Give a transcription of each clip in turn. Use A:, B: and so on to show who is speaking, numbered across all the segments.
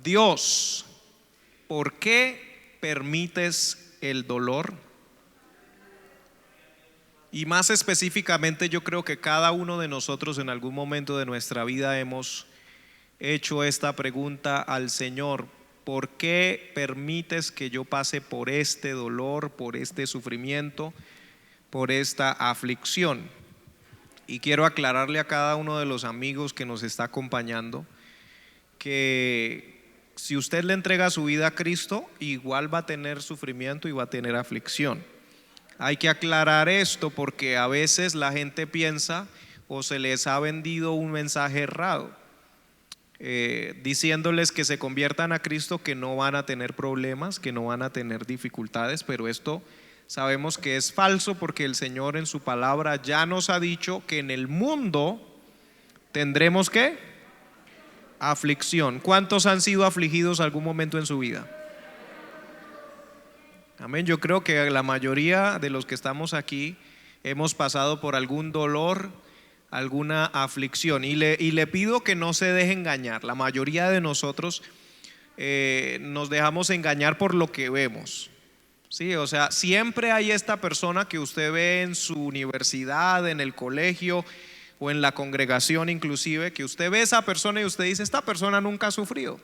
A: Dios, ¿por qué permites el dolor? Y más específicamente, yo creo que cada uno de nosotros en algún momento de nuestra vida hemos hecho esta pregunta al Señor: ¿por qué permites que yo pase por este dolor, por este sufrimiento, por esta aflicción? Y quiero aclararle a cada uno de los amigos que nos está acompañando que si usted le entrega su vida a Cristo, igual va a tener sufrimiento y va a tener aflicción. Hay que aclarar esto porque a veces la gente piensa o se les ha vendido un mensaje errado, diciéndoles que se conviertan a Cristo, que no van a tener problemas, que no van a tener dificultades, pero esto sabemos que es falso, porque el Señor en su palabra ya nos ha dicho que en el mundo tendremos ¿qué? Aflicción. ¿Cuántos han sido afligidos algún momento en su vida? Amén. Yo creo que la mayoría de los que estamos aquí hemos pasado por algún dolor, alguna aflicción, y le pido que no se deje engañar. La mayoría de nosotros nos dejamos engañar por lo que vemos. Sí, o sea, siempre hay esta persona que usted ve en su universidad, en el colegio o en la congregación inclusive, que usted ve a esa persona y usted dice: esta persona nunca ha sufrido.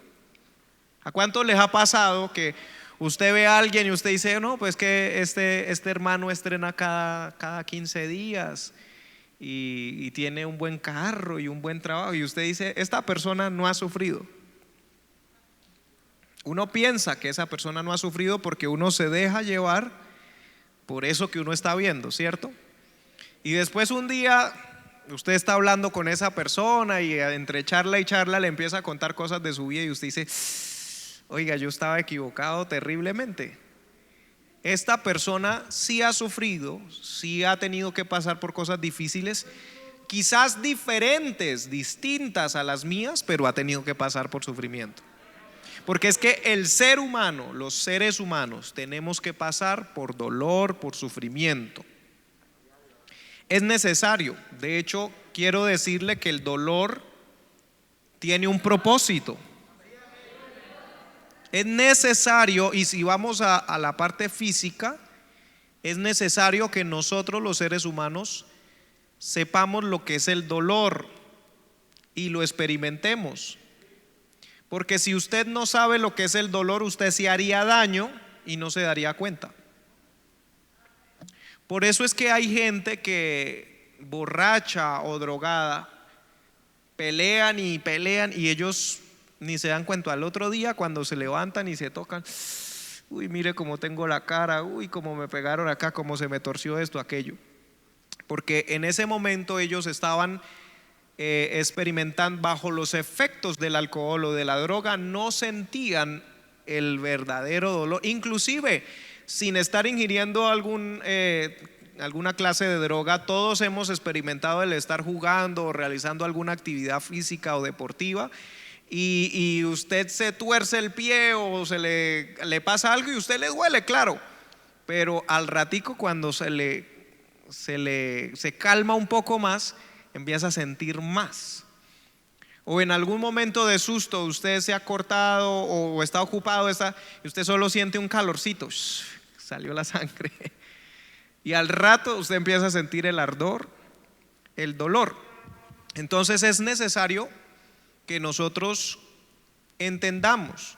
A: ¿A cuántos les ha pasado que usted ve a alguien y usted dice: no, pues que este hermano estrena cada 15 días y tiene un buen carro y un buen trabajo, y usted dice: esta persona no ha sufrido? Uno piensa que esa persona no ha sufrido porque uno se deja llevar por eso que uno está viendo, ¿cierto? Y después un día usted está hablando con esa persona y entre charla y charla le empieza a contar cosas de su vida y usted dice: oiga, yo estaba equivocado terriblemente. Esta persona sí ha sufrido, sí ha tenido que pasar por cosas difíciles, quizás diferentes, distintas a las mías, pero ha tenido que pasar por sufrimiento. Porque es que el ser humano, los seres humanos, tenemos que pasar por dolor, por sufrimiento. Es necesario. De hecho, quiero decirle que el dolor tiene un propósito. Es necesario, y si vamos a la parte física, es necesario que nosotros los seres humanos sepamos lo que es el dolor y lo experimentemos. Porque si usted no sabe lo que es el dolor, usted se haría daño y no se daría cuenta. Por eso es que hay gente que borracha o drogada pelean y ellos ni se dan cuenta. Al otro día, cuando se levantan y se tocan: uy, mire cómo tengo la cara, uy, cómo me pegaron acá, cómo se me torció esto, aquello. Porque en ese momento ellos estaban experimentando bajo los efectos del alcohol o de la droga, no sentían el verdadero dolor, inclusive sin estar ingiriendo alguna clase de droga. Todos hemos experimentado el estar jugando o realizando alguna actividad física o deportiva y usted se tuerce el pie o le pasa algo y usted le duele, claro, pero al ratico, cuando se calma un poco más, empieza a sentir más. O en algún momento de susto usted se ha cortado o está ocupado y usted solo siente un calorcito, salió la sangre, y al rato usted empieza a sentir el ardor, el dolor. Entonces es necesario que nosotros entendamos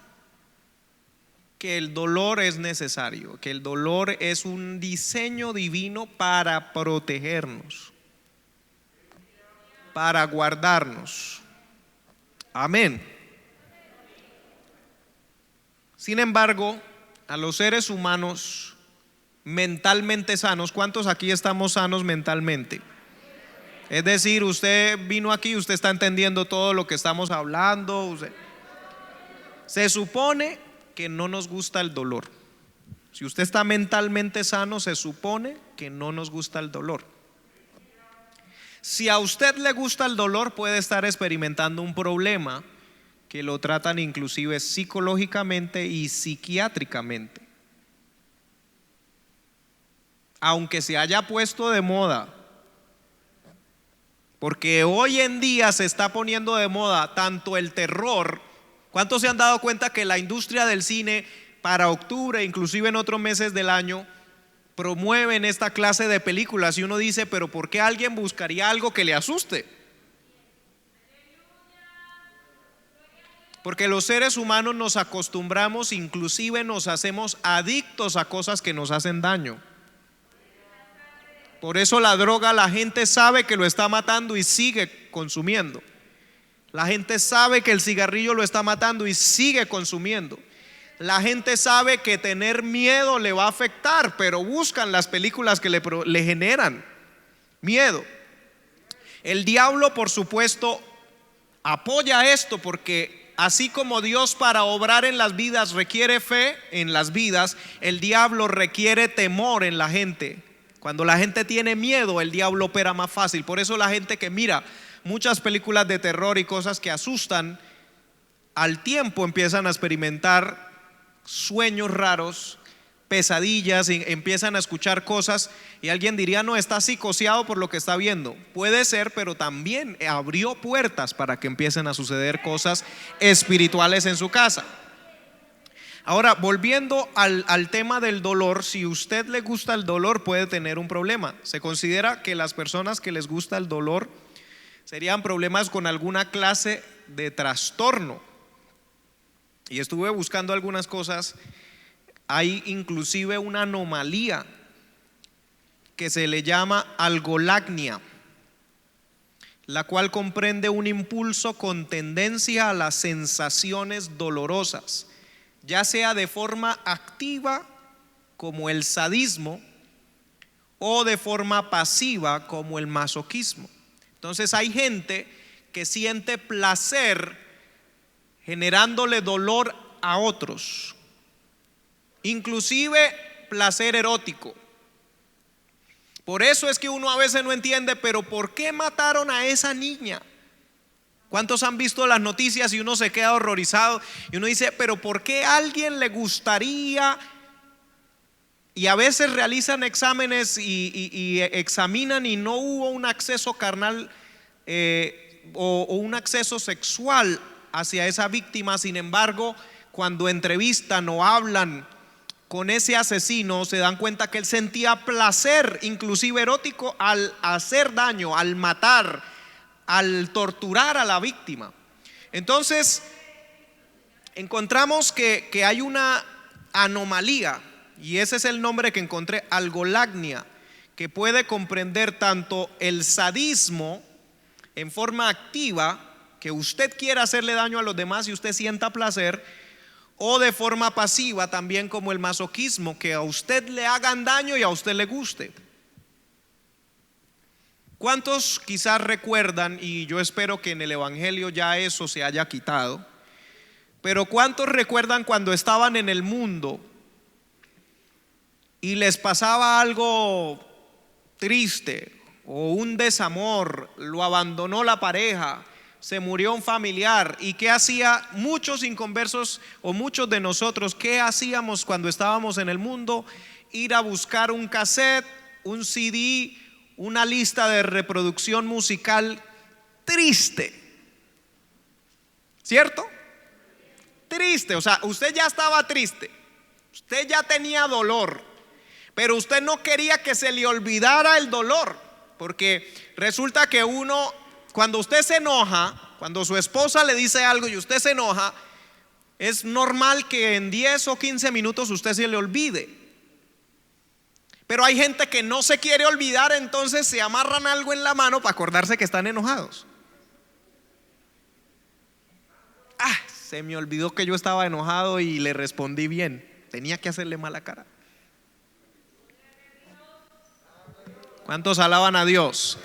A: que el dolor es necesario, que el dolor es un diseño divino para protegernos, para guardarnos. Amén. Sin embargo, a los seres humanos mentalmente sanos, ¿cuántos aquí estamos sanos mentalmente? Es decir, usted vino aquí, usted está entendiendo todo lo que estamos hablando. Se supone que no nos gusta el dolor. Si usted está mentalmente sano, se supone que no nos gusta el dolor. Si a usted le gusta el dolor, puede estar experimentando un problema que lo tratan inclusive psicológicamente y psiquiátricamente. Aunque se haya puesto de moda, porque hoy en día se está poniendo de moda tanto el terror. ¿Cuántos se han dado cuenta que la industria del cine para octubre, inclusive en otros meses del año, promueven esta clase de películas? Y uno dice, pero ¿por qué alguien buscaría algo que le asuste? Porque los seres humanos nos acostumbramos, inclusive nos hacemos adictos a cosas que nos hacen daño. Por eso la droga, la gente sabe que lo está matando y sigue consumiendo. La gente sabe que el cigarrillo lo está matando y sigue consumiendo. La gente sabe que tener miedo le va a afectar, pero buscan las películas que le generan miedo. El diablo, por supuesto, apoya esto, porque así como Dios para obrar en las vidas requiere fe en las vidas, el diablo requiere temor en la gente. Cuando la gente tiene miedo, el diablo opera más fácil. Por eso la gente que mira muchas películas de terror y cosas que asustan, al tiempo empiezan a experimentar sueños raros, pesadillas, y empiezan a escuchar cosas, y alguien diría, no, está psicoseado por lo que está viendo. Puede ser, pero también abrió puertas para que empiecen a suceder cosas espirituales en su casa. Ahora, volviendo al tema del dolor, si a usted le gusta el dolor, puede tener un problema. Se considera que las personas que les gusta el dolor serían problemas con alguna clase de trastorno. Y estuve buscando algunas cosas. Hay inclusive una anomalía que se le llama algolagnia, la cual comprende un impulso con tendencia a las sensaciones dolorosas, ya sea de forma activa como el sadismo o de forma pasiva como el masoquismo. Entonces hay gente que siente placer generándole dolor a otros, inclusive placer erótico. Por eso es que uno a veces no entiende, pero ¿por qué mataron a esa niña? ¿Cuántos han visto las noticias y uno se queda horrorizado y uno dice, pero ¿por qué a alguien le gustaría? Y a veces realizan exámenes y examinan y no hubo un acceso carnal o un acceso sexual hacia esa víctima. Sin embargo, cuando entrevistan o hablan con ese asesino, se dan cuenta que él sentía placer, inclusive erótico, al hacer daño, al matar, al torturar a la víctima. Entonces encontramos que hay una anomalía, y ese es el nombre que encontré, algolagnia, que puede comprender tanto el sadismo en forma activa, que usted quiera hacerle daño a los demás y usted sienta placer, o de forma pasiva también como el masoquismo, que a usted le hagan daño y a usted le guste. ¿Cuántos quizás recuerdan, y yo espero que en el evangelio ya eso se haya quitado, pero cuántos recuerdan cuando estaban en el mundo y les pasaba algo triste o un desamor, lo abandonó la pareja, se murió un familiar? ¿Y qué hacía muchos inconversos o muchos de nosotros? ¿Qué hacíamos cuando estábamos en el mundo? Ir a buscar un cassette, un CD, una lista de reproducción musical triste, ¿cierto? Triste, o sea, usted ya estaba triste, usted ya tenía dolor, pero usted no quería que se le olvidara el dolor, porque resulta que uno, cuando usted se enoja, cuando su esposa le dice algo y usted se enoja, es normal que en 10 o 15 minutos usted se le olvide. Pero hay gente que no se quiere olvidar, entonces se amarran algo en la mano para acordarse que están enojados. Se me olvidó que yo estaba enojado y le respondí bien. Tenía que hacerle mala cara. ¿Cuántos alaban a Dios?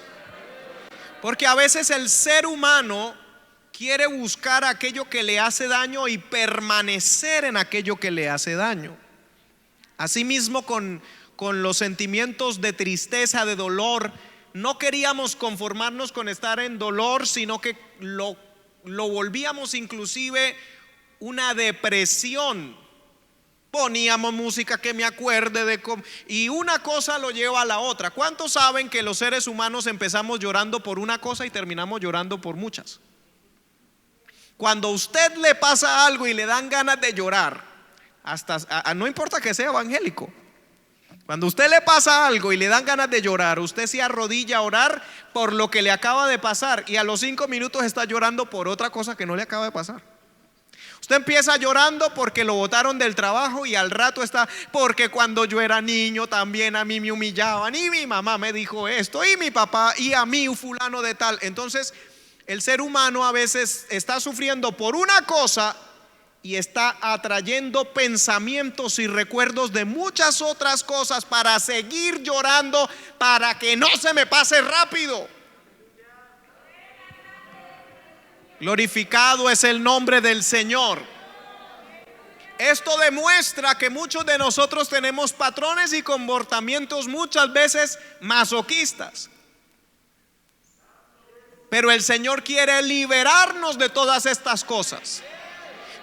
A: Porque a veces el ser humano quiere buscar aquello que le hace daño y permanecer en aquello que le hace daño. Asimismo con los sentimientos de tristeza, de dolor, no queríamos conformarnos con estar en dolor, sino que lo volvíamos inclusive una depresión. Poníamos música que me acuerde de cómo, y una cosa lo lleva a la otra. ¿Cuántos saben que los seres humanos empezamos llorando por una cosa y terminamos llorando por muchas? Cuando a usted le pasa algo y le dan ganas de llorar, no importa que sea evangélico, cuando a usted le pasa algo y le dan ganas de llorar, usted se arrodilla a orar por lo que le acaba de pasar y a los 5 minutos está llorando por otra cosa que no le acaba de pasar. Usted empieza llorando porque lo botaron del trabajo y al rato está porque cuando yo era niño también a mí me humillaban y mi mamá me dijo esto y mi papá y a mí un fulano de tal. Entonces el ser humano a veces está sufriendo por una cosa y está atrayendo pensamientos y recuerdos de muchas otras cosas para seguir llorando para que no se me pase rápido. Glorificado es el nombre del Señor. Esto demuestra que muchos de nosotros tenemos patrones y comportamientos muchas veces masoquistas. Pero el Señor quiere liberarnos de todas estas cosas.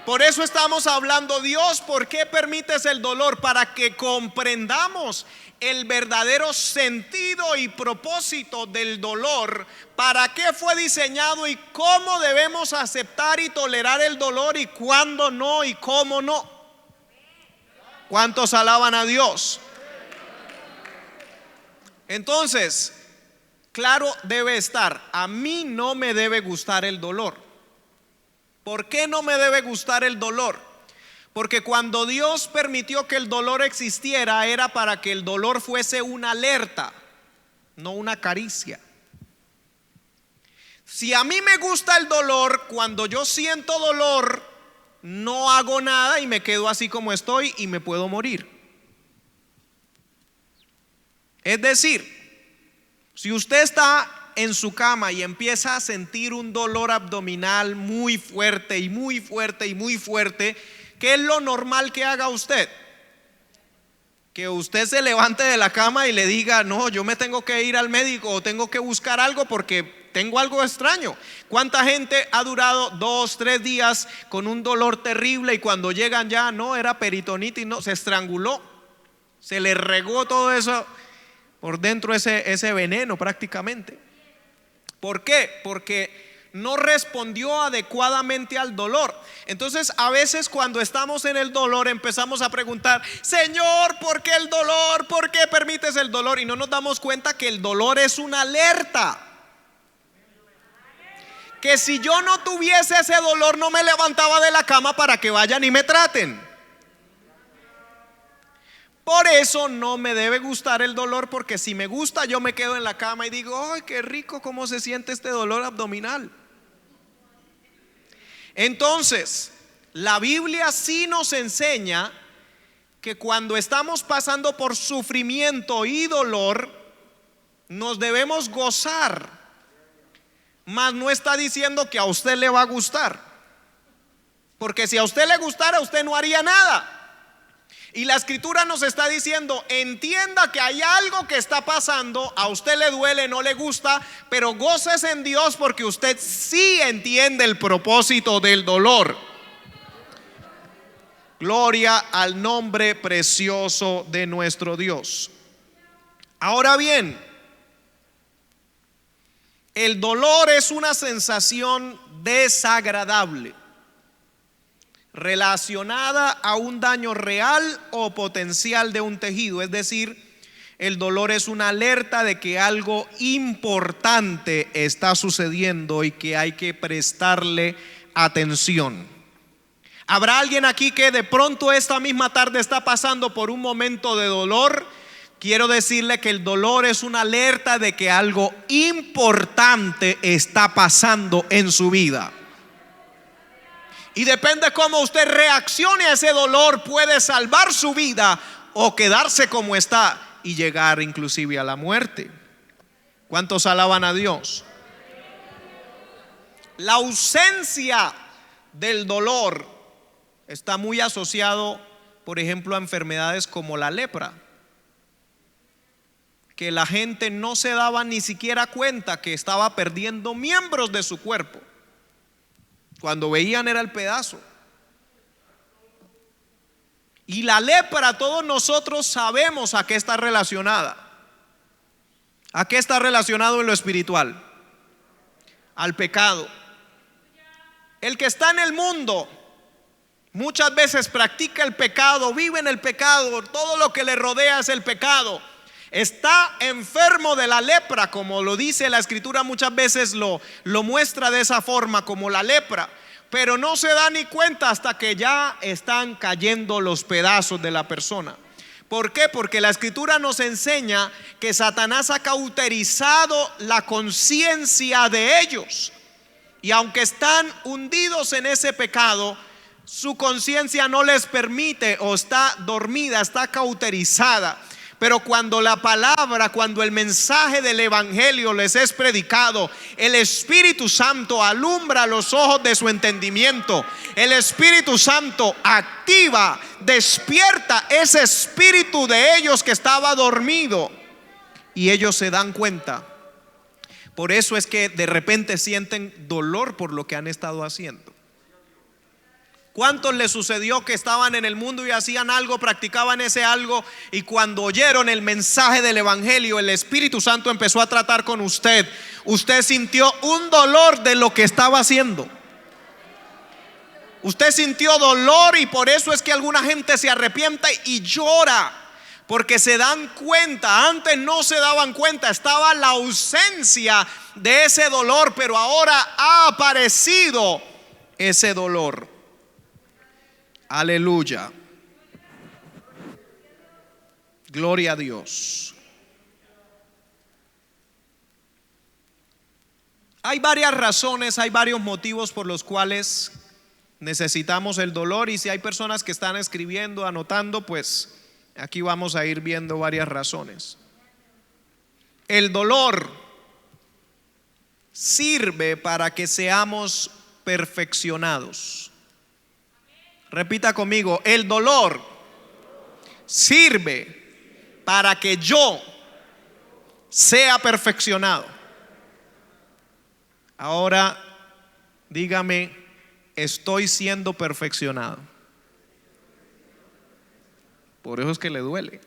A: Por eso estamos hablando, Dios, ¿por qué permites el dolor? Para que comprendamos el verdadero sentido y propósito del dolor, para qué fue diseñado y cómo debemos aceptar y tolerar el dolor y cuándo no y cómo no. ¿Cuántos alaban a Dios? Entonces, claro debe estar, a mí no me debe gustar el dolor. ¿Por qué no me debe gustar el dolor? Porque cuando Dios permitió que el dolor existiera era para que el dolor fuese una alerta, no una caricia. Si a mí me gusta el dolor, cuando yo siento dolor, no hago nada y me quedo así como estoy y me puedo morir. Es decir, si usted está en su cama y empieza a sentir un dolor abdominal muy fuerte y muy fuerte y muy fuerte, ¿qué es lo normal que haga usted? Que usted se levante de la cama y le diga, no, yo me tengo que ir al médico o tengo que buscar algo porque tengo algo extraño. ¿Cuánta gente ha durado 2, 3 días con un dolor terrible y cuando llegan ya no era peritonitis, no, se estranguló, se le regó todo eso por dentro, ese veneno prácticamente? ¿Por qué? Porque no respondió adecuadamente al dolor. Entonces a veces cuando estamos en el dolor empezamos a preguntar, Señor, ¿por qué el dolor? ¿Por qué permites el dolor? Y no nos damos cuenta que el dolor es una alerta. Que si yo no tuviese ese dolor no me levantaba de la cama para que vayan y me traten. Por eso no me debe gustar el dolor, porque si me gusta yo me quedo en la cama y digo, ay, qué rico cómo se siente este dolor abdominal. Entonces, la Biblia sí nos enseña que cuando estamos pasando por sufrimiento y dolor, nos debemos gozar, mas no está diciendo que a usted le va a gustar, porque si a usted le gustara, usted no haría nada. Y la escritura nos está diciendo, entienda que hay algo que está pasando, a usted le duele, no le gusta, pero gócese en Dios porque usted sí entiende el propósito del dolor. Gloria al nombre precioso de nuestro Dios. Ahora bien, el dolor es una sensación desagradable relacionada a un daño real o potencial de un tejido. Es decir, el dolor es una alerta de que algo importante está sucediendo y que hay que prestarle atención. ¿Habrá alguien aquí que de pronto esta misma tarde está pasando por un momento de dolor? Quiero decirle que el dolor es una alerta de que algo importante está pasando en su vida. Y depende cómo usted reaccione a ese dolor, puede salvar su vida o quedarse como está y llegar inclusive a la muerte. ¿Cuántos alaban a Dios? La ausencia del dolor está muy asociado, por ejemplo, a enfermedades como la lepra, que la gente no se daba ni siquiera cuenta que estaba perdiendo miembros de su cuerpo. Cuando veían era el pedazo. Y la lepra, todos nosotros sabemos a qué está relacionada. ¿A qué está relacionado en lo espiritual? Al pecado. El que está en el mundo muchas veces practica el pecado, vive en el pecado, todo lo que le rodea es el pecado. Está enfermo de la lepra, como lo dice la escritura, muchas veces lo muestra de esa forma, como la lepra. Pero no se da ni cuenta hasta que ya están cayendo los pedazos de la persona. ¿Por qué? Porque la escritura nos enseña que Satanás ha cauterizado la conciencia de ellos. Y aunque están hundidos en ese pecado, su conciencia no les permite, o está dormida, está cauterizada. Pero cuando la palabra, cuando el mensaje del evangelio les es predicado, el Espíritu Santo alumbra los ojos de su entendimiento. El Espíritu Santo activa, despierta ese espíritu de ellos que estaba dormido, y ellos se dan cuenta. Por eso es que de repente sienten dolor por lo que han estado haciendo. ¿Cuántos les sucedió que estaban en el mundo y hacían algo, practicaban ese algo, y cuando oyeron el mensaje del evangelio, el Espíritu Santo empezó a tratar con usted? Usted sintió un dolor de lo que estaba haciendo. Usted sintió dolor, y por eso es que alguna gente se arrepiente y llora, porque se dan cuenta. Antes no se daban cuenta, estaba la ausencia de ese dolor, pero ahora ha aparecido ese dolor. Aleluya. Gloria a Dios. Hay varias razones, hay varios motivos por los cuales necesitamos el dolor, y si hay personas que están escribiendo, anotando, pues aquí vamos a ir viendo varias razones. El dolor sirve para que seamos perfeccionados. Repita conmigo: el dolor sirve para que yo sea perfeccionado. Ahora dígame: estoy siendo perfeccionado. Por eso es que le duele,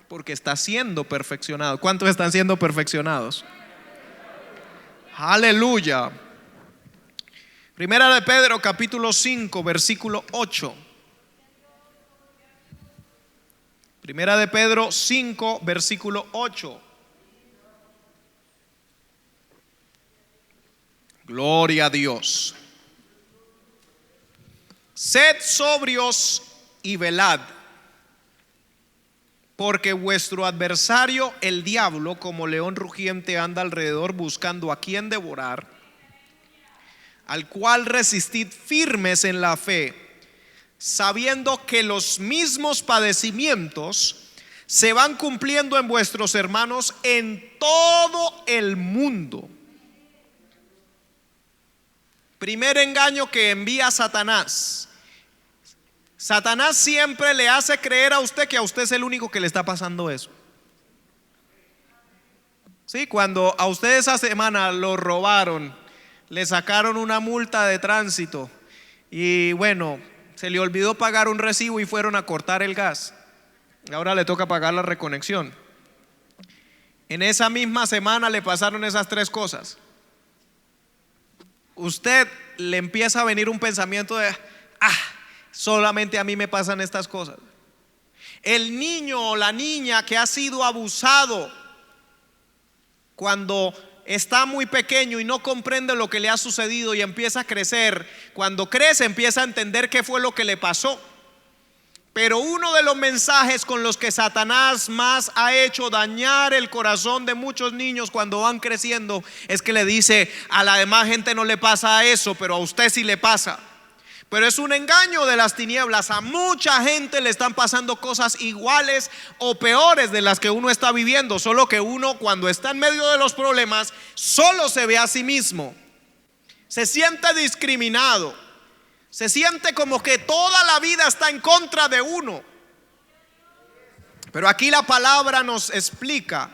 A: porque está siendo perfeccionado. ¿Cuántos están siendo perfeccionados? Aleluya. Primera de Pedro capítulo 5 versículo 8. Primera de Pedro 5 versículo 8. Gloria a Dios. Sed sobrios y velad, porque vuestro adversario el diablo, como león rugiente, anda alrededor buscando a quien devorar, al cual resistid firmes en la fe, sabiendo que los mismos padecimientos se van cumpliendo en vuestros hermanos en todo el mundo. Primer engaño que envía Satanás. Satanás siempre le hace creer a usted que a usted es el único que le está pasando eso. Sí, cuando a usted esa semana lo robaron, le sacaron una multa de tránsito y bueno, se le olvidó pagar un recibo y fueron a cortar el gas. Ahora le toca pagar la reconexión. En esa misma semana le pasaron esas tres cosas. Usted le empieza a venir un pensamiento de solamente a mí me pasan estas cosas. El niño o la niña que ha sido abusado, cuando está muy pequeño y no comprende lo que le ha sucedido y empieza a crecer, cuando crece empieza a entender qué fue lo que le pasó. Pero uno de los mensajes con los que Satanás más ha hecho dañar el corazón de muchos niños cuando van creciendo es que le dice: a la demás gente no le pasa eso, pero a usted sí le pasa. Pero es un engaño de las tinieblas. A mucha gente le están pasando cosas iguales o peores de las que uno está viviendo, solo que uno, cuando está en medio de los problemas, solo se ve a sí mismo. Se siente discriminado, se siente como que toda la vida está en contra de uno. Pero aquí la palabra nos explica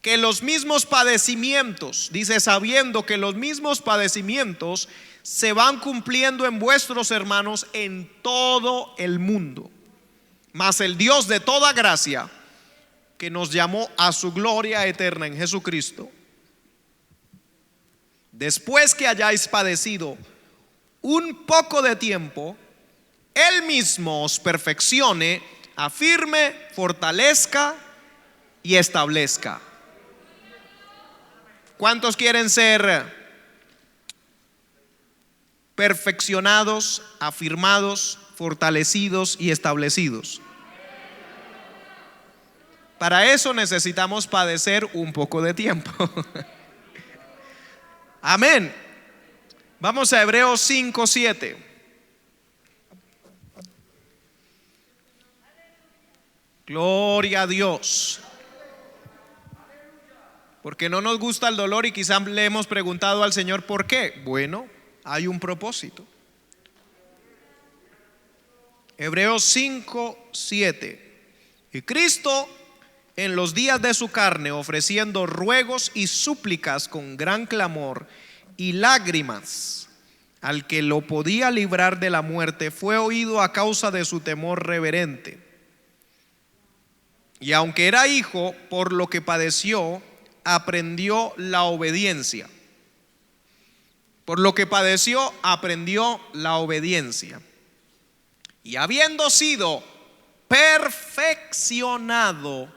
A: que los mismos padecimientos, dice, sabiendo que los mismos padecimientos se van cumpliendo en vuestros hermanos en todo el mundo. Mas el Dios de toda gracia, que nos llamó a su gloria eterna en Jesucristo, después que hayáis padecido un poco de tiempo, Él mismo os perfeccione, afirme, fortalezca y establezca. ¿Cuántos quieren ser perfeccionados, afirmados, fortalecidos y establecidos? Para eso necesitamos padecer un poco de tiempo. Amén. Vamos a Hebreos 5:7. Gloria a Dios. Porque no nos gusta el dolor y quizás le hemos preguntado al Señor ¿por qué? Bueno, hay un propósito. Hebreos 5:7. Y Cristo en los días de su carne, ofreciendo ruegos y súplicas con gran clamor y lágrimas al que lo podía librar de la muerte, fue oído a causa de su temor reverente. Y aunque era hijo, por lo que padeció, aprendió la obediencia. Por lo que padeció, aprendió la obediencia. Y habiendo sido perfeccionado,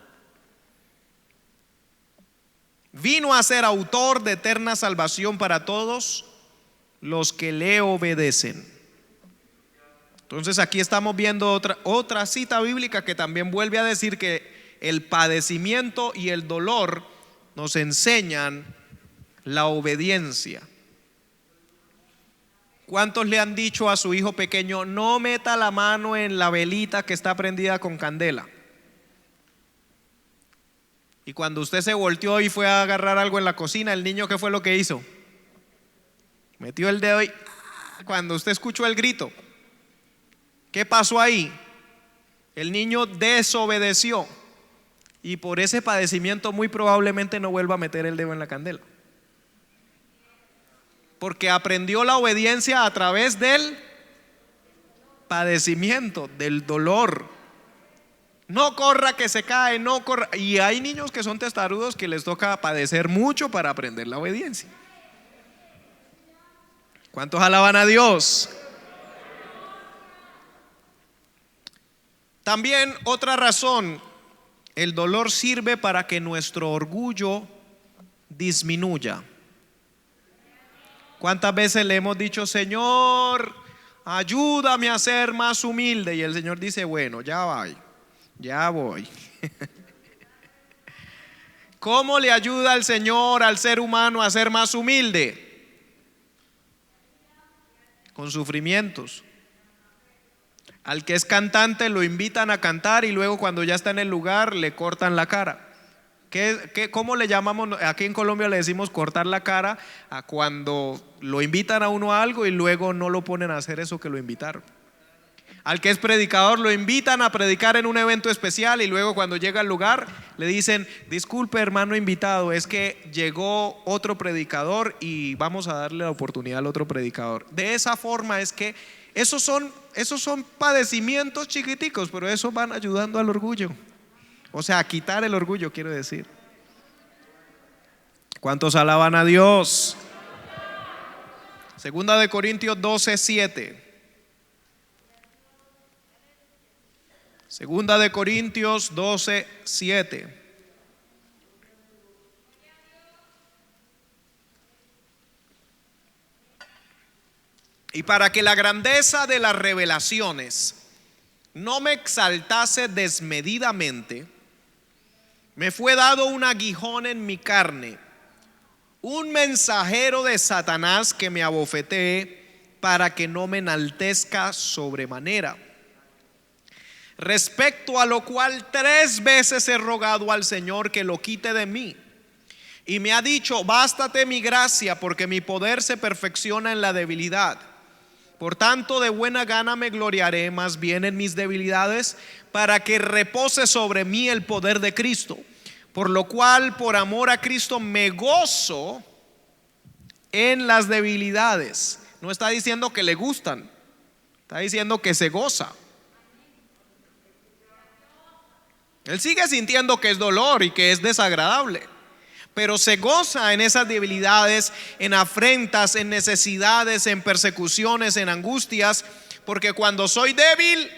A: vino a ser autor de eterna salvación para todos los que le obedecen. Entonces aquí estamos viendo otra cita bíblica que también vuelve a decir que el padecimiento y el dolor nos enseñan la obediencia. ¿Cuántos le han dicho a su hijo pequeño: no meta la mano en la velita que está prendida con candela? Y cuando usted se volteó y fue a agarrar algo en la cocina, el niño, ¿qué fue lo que hizo? Metió el dedo y cuando usted escuchó el grito, ¿qué pasó ahí? El niño desobedeció y por ese padecimiento muy probablemente no vuelva a meter el dedo en la candela, porque aprendió la obediencia a través del padecimiento, del dolor. No corra que se cae, no corra. Y hay niños que son testarudos que les toca padecer mucho para aprender la obediencia. ¿Cuántos alaban a Dios? También otra razón, el dolor sirve para que nuestro orgullo disminuya. ¿Cuántas veces le hemos dicho: Señor, ayúdame a ser más humilde? Y el Señor dice: bueno, ya voy. ¿Cómo le ayuda el Señor al ser humano a ser más humilde? Con sufrimientos. Al que es cantante lo invitan a cantar y luego cuando ya está en el lugar le cortan la cara. ¿Cómo le llamamos? Aquí en Colombia le decimos cortar la cara a cuando lo invitan a uno a algo y luego no lo ponen a hacer eso que lo invitaron. Al que es predicador lo invitan a predicar en un evento especial y luego cuando llega al lugar le dicen: disculpe, hermano invitado, es que llegó otro predicador y vamos a darle la oportunidad al otro predicador. De esa forma es que esos son padecimientos chiquiticos, pero esos van ayudando al orgullo. O sea, a quitar el orgullo, quiero decir. ¿Cuántos alaban a Dios? Segunda de Corintios 12:7. Segunda de Corintios 12:7. Y para que la grandeza de las revelaciones no me exaltase desmedidamente, me fue dado un aguijón en mi carne, un mensajero de Satanás que me abofetee, para que no me enaltezca sobremanera. Respecto a lo cual 3 veces he rogado al Señor que lo quite de mí. Y me ha dicho: bástate mi gracia, porque mi poder se perfecciona en la debilidad. Por tanto, de buena gana me gloriaré más bien en mis debilidades, para que repose sobre mí el poder de Cristo. Por lo cual, por amor a Cristo, me gozo en las debilidades. No está diciendo que le gustan, está diciendo que se goza. Él sigue sintiendo que es dolor y que es desagradable, pero se goza en esas debilidades, en afrentas, en necesidades, en persecuciones, en angustias, porque cuando soy débil,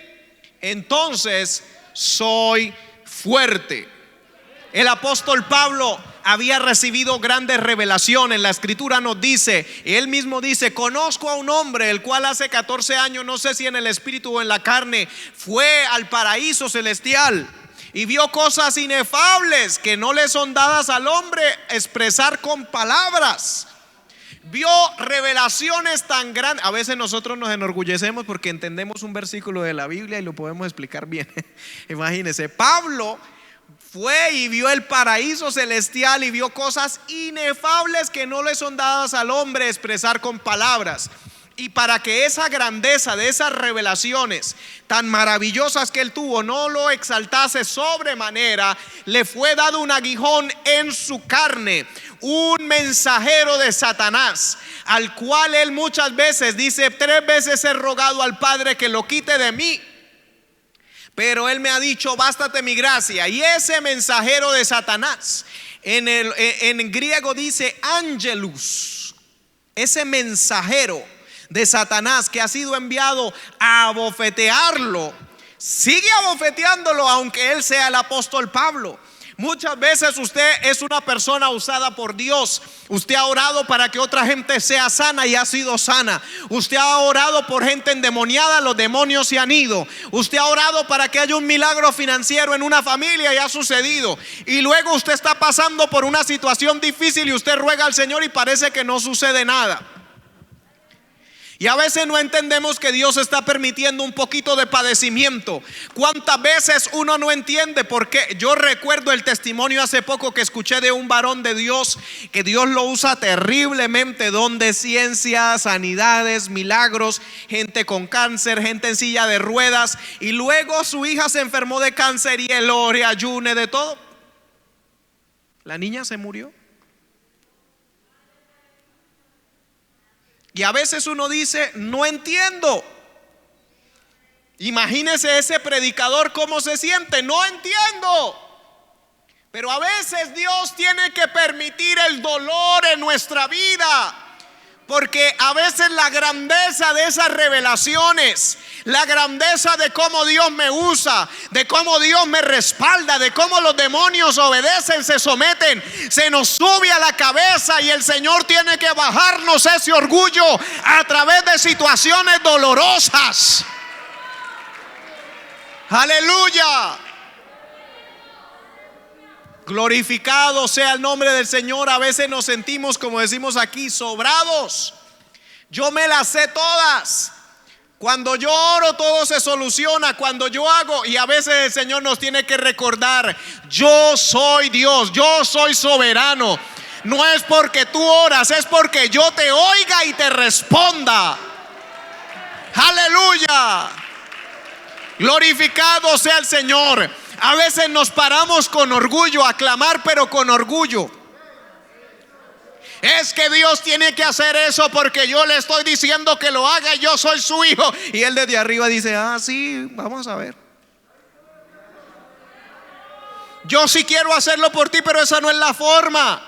A: entonces soy fuerte. El apóstol Pablo había recibido grandes revelaciones. La escritura nos dice, él mismo dice: conozco a un hombre el cual hace 14 años, no sé si en el espíritu o en la carne, fue al paraíso celestial y vio cosas inefables que no le son dadas al hombre expresar con palabras. Vio revelaciones tan grandes. A veces nosotros nos enorgullecemos porque entendemos un versículo de la Biblia y lo podemos explicar bien. Imagínense, Pablo fue y vio el paraíso celestial y vio cosas inefables que no le son dadas al hombre expresar con palabras. Y para que esa grandeza de esas revelaciones tan maravillosas que él tuvo no lo exaltase sobremanera, le fue dado un aguijón en su carne, un mensajero de Satanás, al cual él muchas veces dice: 3 veces he rogado al Padre que lo quite de mí, pero él me ha dicho: bástate mi gracia. Y ese mensajero de Satanás, en griego dice angelus, ese mensajero de Satanás que ha sido enviado a abofetearlo, sigue abofeteándolo aunque él sea el apóstol Pablo. Muchas veces usted es una persona usada por Dios. Usted ha orado para que otra gente sea sana y ha sido sana. Usted ha orado por gente endemoniada, los demonios se han ido. Usted ha orado para que haya un milagro financiero en una familia y ha sucedido. Y luego usted está pasando por una situación difícil y usted ruega al Señor y parece que no sucede nada. Y a veces no entendemos que Dios está permitiendo un poquito de padecimiento. ¿Cuántas veces uno no entiende por qué? Yo recuerdo el testimonio hace poco que escuché de un varón de Dios, que Dios lo usa terriblemente, don de ciencia, sanidades, milagros, gente con cáncer, gente en silla de ruedas, y luego su hija se enfermó de cáncer y él ore, ayune, de todo. La niña se murió. Y a veces uno dice: no entiendo. Imagínese ese predicador cómo se siente: no entiendo. Pero a veces Dios tiene que permitir el dolor en nuestra vida, porque a veces la grandeza de esas revelaciones, la grandeza de cómo Dios me usa, de cómo Dios me respalda, de cómo los demonios obedecen, se someten, se nos sube a la cabeza, y el Señor tiene que bajarnos ese orgullo a través de situaciones dolorosas. Aleluya. Glorificado sea el nombre del Señor. A veces nos sentimos, como decimos aquí, sobrados. Yo me las sé todas. Cuando yo oro todo se soluciona. Cuando yo hago, y a veces el Señor nos tiene que recordar: yo soy Dios, yo soy soberano. No es porque tú oras, es porque yo te oiga y te responda. Aleluya. Glorificado sea el Señor. A veces nos paramos con orgullo a clamar, pero con orgullo. Es que Dios tiene que hacer eso porque yo le estoy diciendo que lo haga y yo soy su hijo. Y él desde arriba dice: ah, sí, vamos a ver. Yo sí quiero hacerlo por ti, pero esa no es la forma.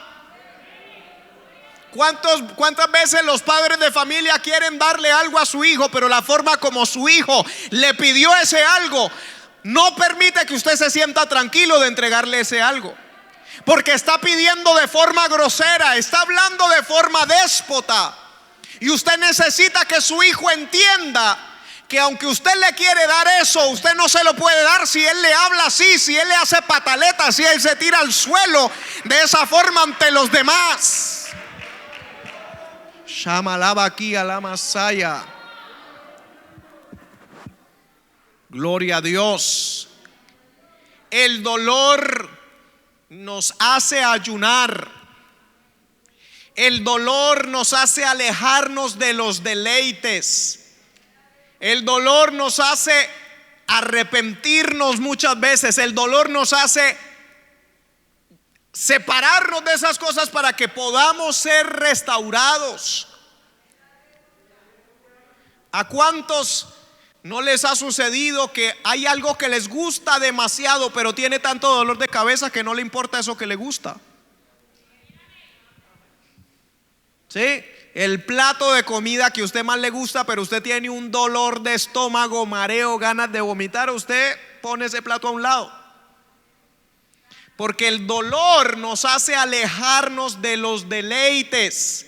A: ¿Cuántas veces los padres de familia quieren darle algo a su hijo, pero la forma como su hijo le pidió ese algo no permite que usted se sienta tranquilo de entregarle ese algo? Porque está pidiendo de forma grosera, está hablando de forma déspota. Y usted necesita que su hijo entienda que aunque usted le quiere dar eso, usted no se lo puede dar si él le habla así, si él le hace pataletas, si él se tira al suelo de esa forma ante los demás. Shamalaba aquí a la Masaya. Gloria a Dios. El dolor nos hace ayunar. El dolor nos hace alejarnos de los deleites. El dolor nos hace arrepentirnos muchas veces. El dolor nos hace separarnos de esas cosas para que podamos ser restaurados. ¿A cuántos no les ha sucedido que hay algo que les gusta demasiado, pero tiene tanto dolor de cabeza que no le importa eso que le gusta? ¿Sí? El plato de comida que a usted más le gusta, pero usted tiene un dolor de estómago, mareo, ganas de vomitar, usted pone ese plato a un lado. Porque el dolor nos hace alejarnos de los deleites.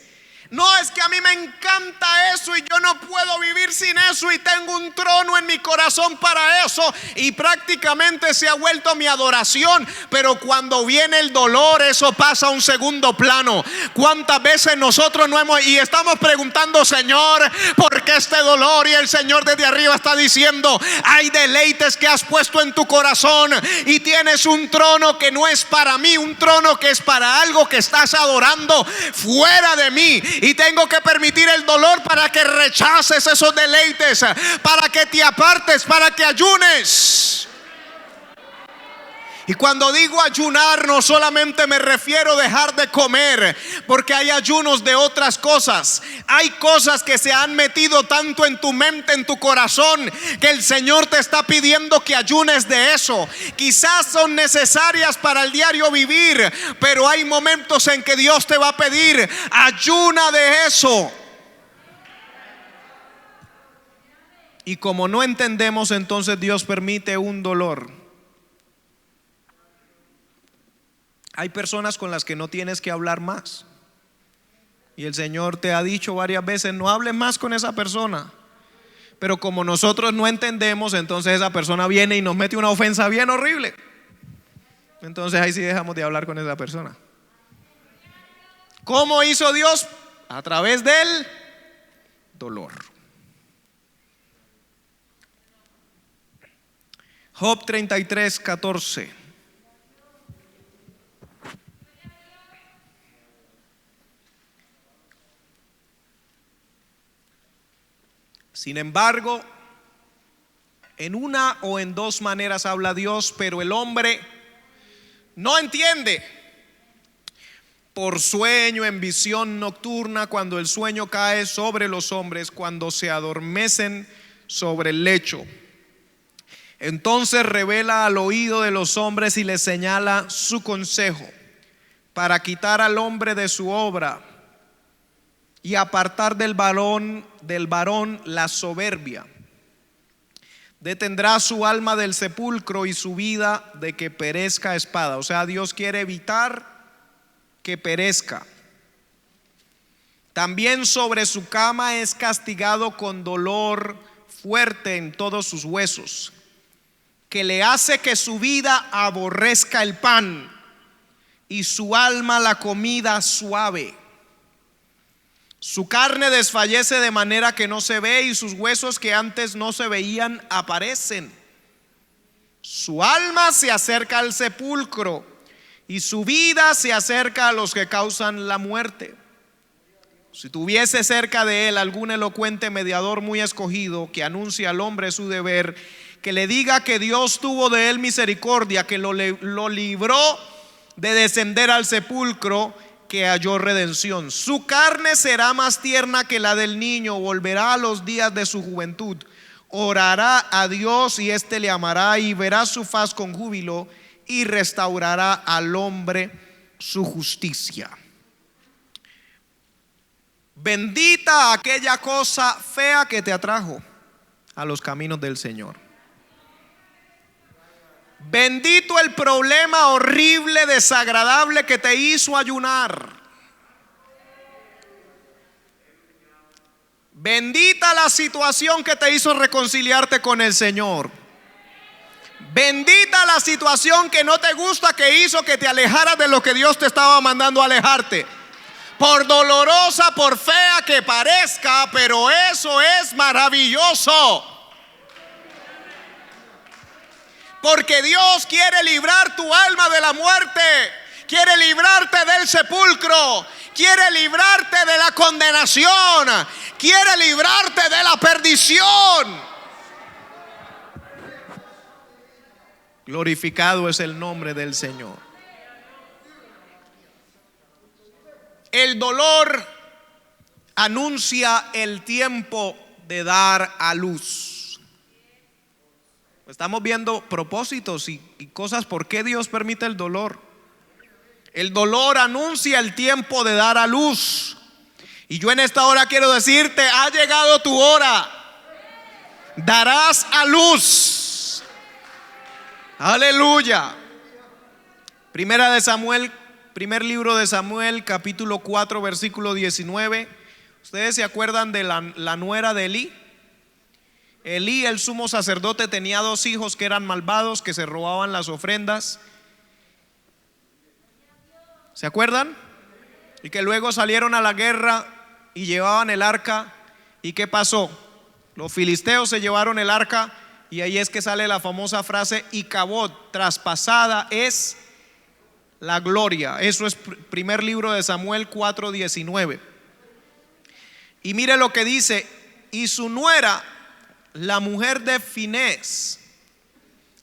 A: No, es que a mí me encanta eso y yo no puedo vivir sin eso y tengo un trono en mi corazón para eso y prácticamente se ha vuelto mi adoración. Pero cuando viene el dolor, eso pasa a un segundo plano. ¿Cuántas veces nosotros no hemos y estamos preguntando, Señor, ¿por qué este dolor? Y el Señor desde arriba está diciendo, hay deleites que has puesto en tu corazón y tienes un trono que no es para mí, un trono que es para algo que estás adorando fuera de mí. Y tengo que permitir el dolor para que rechaces esos deleites, para que te apartes, para que ayunes. Y cuando digo ayunar, no solamente me refiero a dejar de comer, porque hay ayunos de otras cosas. Hay cosas que se han metido tanto en tu mente, en tu corazón, que el Señor te está pidiendo que ayunes de eso. Quizás son necesarias para el diario vivir, pero hay momentos en que Dios te va a pedir, ayuna de eso. Y como no entendemos, entonces Dios permite un dolor. Hay personas con las que no tienes que hablar más. Y el Señor te ha dicho varias veces, no hables más con esa persona. Pero como nosotros no entendemos, entonces esa persona viene y nos mete una ofensa bien horrible. Entonces ahí sí dejamos de hablar con esa persona. ¿Cómo hizo Dios? A través del dolor. Job 33:14. Sin embargo, en una o en dos maneras habla Dios, pero el hombre no entiende. Por sueño, en visión nocturna, cuando el sueño cae sobre los hombres, cuando se adormecen sobre el lecho. Entonces revela al oído de los hombres y les señala su consejo para quitar al hombre de su obra y apartar del varón la soberbia. Detendrá su alma del sepulcro y su vida de que perezca a espada. O sea, Dios quiere evitar que perezca. También sobre su cama es castigado con dolor fuerte en todos sus huesos, que le hace que su vida aborrezca el pan y su alma la comida suave. Su carne desfallece de manera que no se ve y sus huesos que antes no se veían aparecen. Su alma se acerca al sepulcro y su vida se acerca a los que causan la muerte. Si tuviese cerca de él algún elocuente mediador muy escogido que anuncie al hombre su deber, que le diga que Dios tuvo de él misericordia, que lo libró de descender al sepulcro, que halló redención. Su carne será más tierna que la del niño, volverá a los días de su juventud, orará a Dios y éste le amará y verá su faz con júbilo y restaurará al hombre su justicia. Bendita aquella cosa fea que te atrajo a los caminos del Señor. Bendito el problema horrible, desagradable que te hizo ayunar. Bendita la situación que te hizo reconciliarte con el Señor. Bendita la situación que no te gusta, que hizo que te alejaras de lo que Dios te estaba mandando a alejarte. Por dolorosa, por fea que parezca, pero eso es maravilloso. Porque Dios quiere librar tu alma de la muerte, quiere librarte del sepulcro, quiere librarte de la condenación, quiere librarte de la perdición. Glorificado es el nombre del Señor. El dolor anuncia el tiempo de dar a luz. Estamos viendo propósitos y cosas por qué Dios permite el dolor. El dolor anuncia el tiempo de dar a luz. Y yo en esta hora quiero decirte: ha llegado tu hora. Darás a luz. Aleluya. Primera de Samuel, primer libro de Samuel, capítulo 4, versículo 19. ¿Ustedes se acuerdan de la nuera de Elí? Elí, el sumo sacerdote, tenía 2 hijos que eran malvados, que se robaban las ofrendas. ¿Se acuerdan? Y que luego salieron a la guerra y llevaban el arca. ¿Y qué pasó? Los filisteos se llevaron el arca, y ahí es que sale la famosa frase: Icabod, traspasada es la gloria. Eso es primer libro de Samuel 4:19. Y mire lo que dice: y su nuera, la mujer de Finés,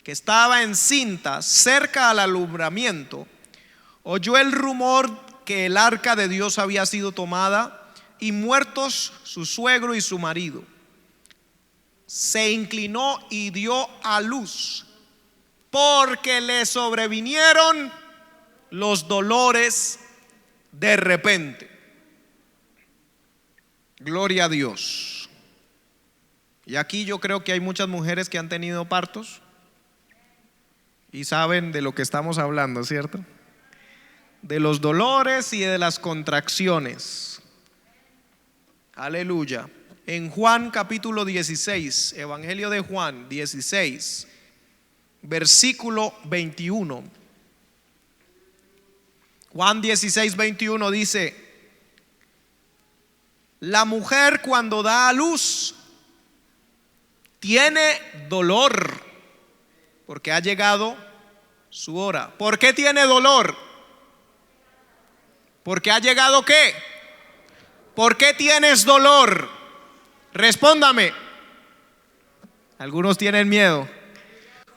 A: que estaba encinta cerca al alumbramiento, oyó el rumor que el arca de Dios había sido tomada y muertos su suegro y su marido. Se inclinó y dio a luz, porque le sobrevinieron los dolores de repente. Gloria a Dios. Y aquí yo creo que hay muchas mujeres que han tenido partos y saben de lo que estamos hablando, ¿cierto? De los dolores y de las contracciones. Aleluya. En Juan capítulo 16, Evangelio de Juan 16, versículo 21. Juan 16, 21 dice: la mujer cuando da a luz tiene dolor, porque ha llegado su hora. ¿Por qué tiene dolor? Porque ha llegado ¿qué? ¿Por qué tienes dolor? Respóndame. Algunos tienen miedo.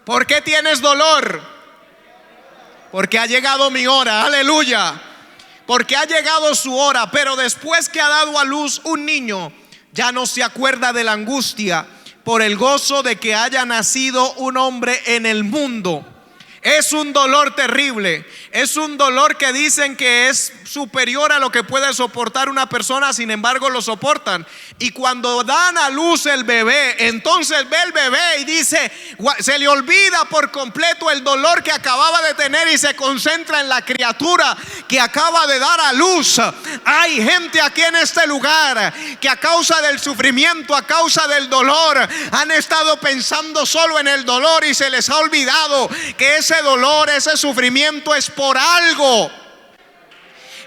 A: ¿Por qué tienes dolor? Porque ha llegado mi hora. Aleluya. Porque ha llegado su hora. Pero después que ha dado a luz un niño, ya no se acuerda de la angustia por el gozo de que haya nacido un hombre en el mundo. Es un dolor terrible. Es un dolor que dicen que es superior a lo que puede soportar una persona. Sin embargo lo soportan. Y cuando dan a luz el bebé, entonces ve el bebé y dice, se le olvida por completo el dolor que acababa de tener y se concentra en la criatura que acaba de dar a luz. Hay gente aquí en este lugar que a causa del sufrimiento, a causa del dolor, han estado pensando solo en el dolor y se les ha olvidado que ese dolor, ese sufrimiento es por algo.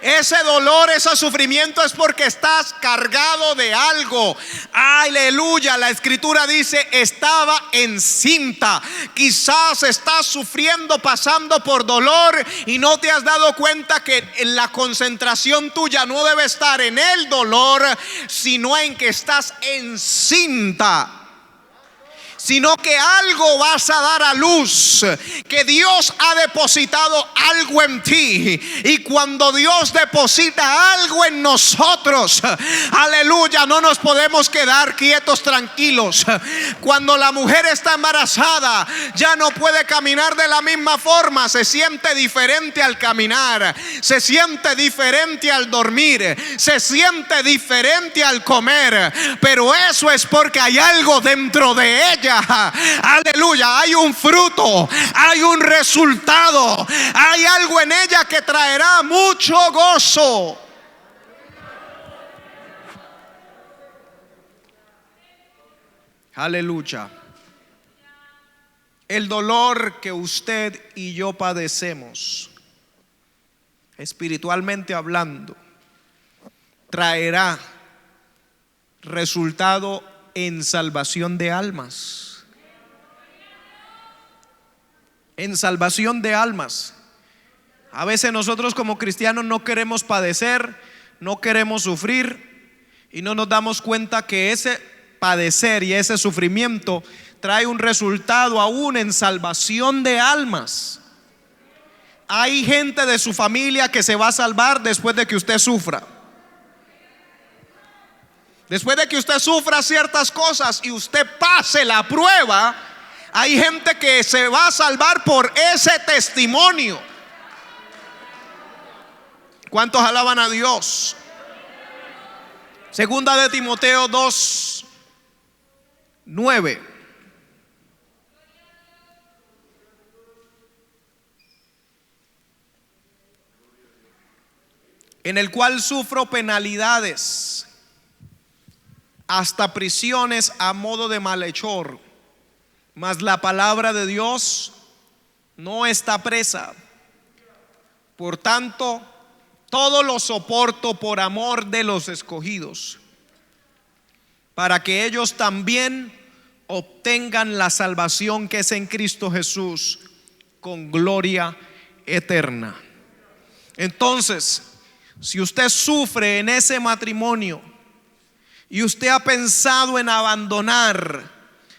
A: Ese dolor, ese sufrimiento es porque estás cargado de algo. Aleluya. La escritura dice: estaba encinta. Quizás estás sufriendo, pasando por dolor y no te has dado cuenta que la concentración tuya no debe estar en el dolor, sino en que estás encinta. Sino que algo vas a dar a luz, que Dios ha depositado algo en ti. Y cuando Dios deposita algo en nosotros, aleluya, no nos podemos quedar quietos, tranquilos. Cuando la mujer está embarazada, ya no puede caminar de la misma forma. Se siente diferente al caminar, se siente diferente al dormir, se siente diferente al comer. Pero eso es porque hay algo dentro de ella. Aleluya, hay un fruto, hay un resultado, hay algo en ella que traerá mucho gozo. Aleluya. El dolor que usted y yo padecemos, espiritualmente hablando, traerá resultado en salvación de almas. En salvación de almas. A veces nosotros como cristianos no queremos padecer, no queremos sufrir, y no nos damos cuenta que ese padecer y ese sufrimiento trae un resultado aún en salvación de almas. Hay gente de su familia que se va a salvar después de que usted sufra. Después de que usted sufra ciertas cosas y usted pase la prueba, hay gente que se va a salvar por ese testimonio. ¿Cuántos alaban a Dios? Segunda de Timoteo 2:9. En el cual sufro penalidades, hasta prisiones a modo de malhechor, mas la palabra de Dios no está presa. Por tanto, todo lo soporto por amor de los escogidos, para que ellos también obtengan la salvación que es en Cristo Jesús, con gloria eterna. Entonces, si usted sufre en ese matrimonio y usted ha pensado en abandonar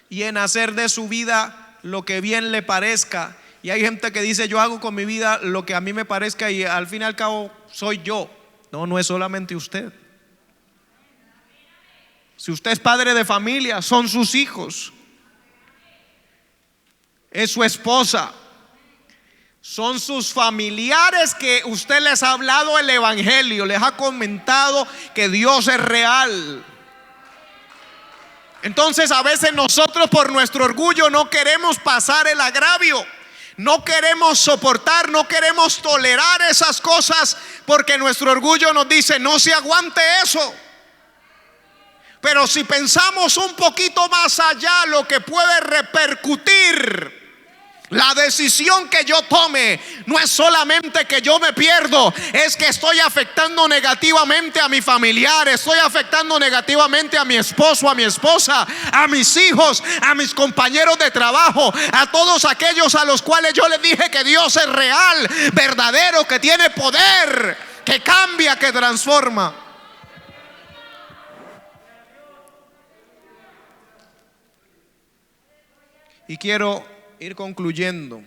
A: y en hacer de su vida lo que bien le parezca, y hay gente que dice: yo hago con mi vida lo que a mí me parezca y al fin y al cabo soy yo. No, no es solamente usted. Si usted es padre de familia, son sus hijos, es su esposa, son sus familiares que usted les ha hablado el evangelio, les ha comentado que Dios es real. Entonces a veces nosotros por nuestro orgullo no queremos pasar el agravio, no queremos soportar, no queremos tolerar esas cosas, porque nuestro orgullo nos dice: no se aguante eso. Pero si pensamos un poquito más allá, lo que puede repercutir la decisión que yo tome, no es solamente que yo me pierdo, es que estoy afectando negativamente a mi familiar, estoy afectando negativamente a mi esposo, a mi esposa, a mis hijos, a mis compañeros de trabajo, a todos aquellos a los cuales yo les dije que Dios es real, verdadero, que tiene poder, que cambia, que transforma. Y quiero ir concluyendo.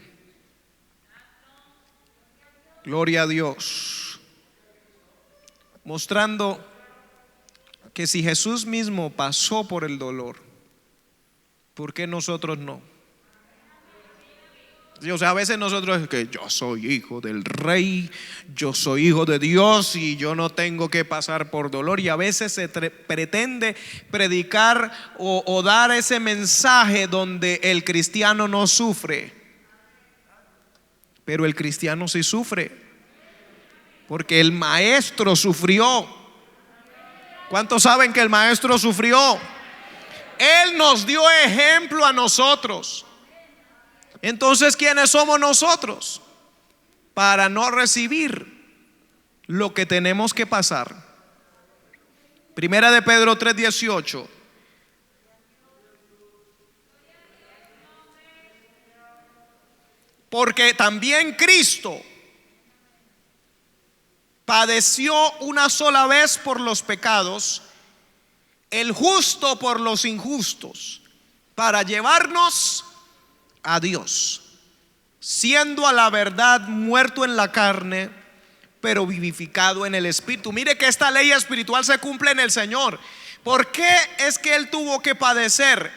A: Gloria a Dios, mostrando que si Jesús mismo pasó por el dolor, ¿por qué nosotros no? O sea, a veces nosotros es que yo soy hijo del rey, yo soy hijo de Dios y yo no tengo que pasar por dolor. Y a veces se pretende predicar o dar ese mensaje donde el cristiano no sufre. Pero el cristiano sí sufre, porque el maestro sufrió. ¿Cuántos saben que el maestro sufrió? Él nos dio ejemplo a nosotros. Entonces, ¿quiénes somos nosotros para no recibir lo que tenemos que pasar? Primera de Pedro 3:18. Porque también Cristo padeció una sola vez por los pecados, el justo por los injustos, para llevarnos a Dios, siendo a la verdad muerto en la carne, pero vivificado en el espíritu. Mire que esta ley espiritual se cumple en el Señor. ¿Por qué es que Él tuvo que padecer?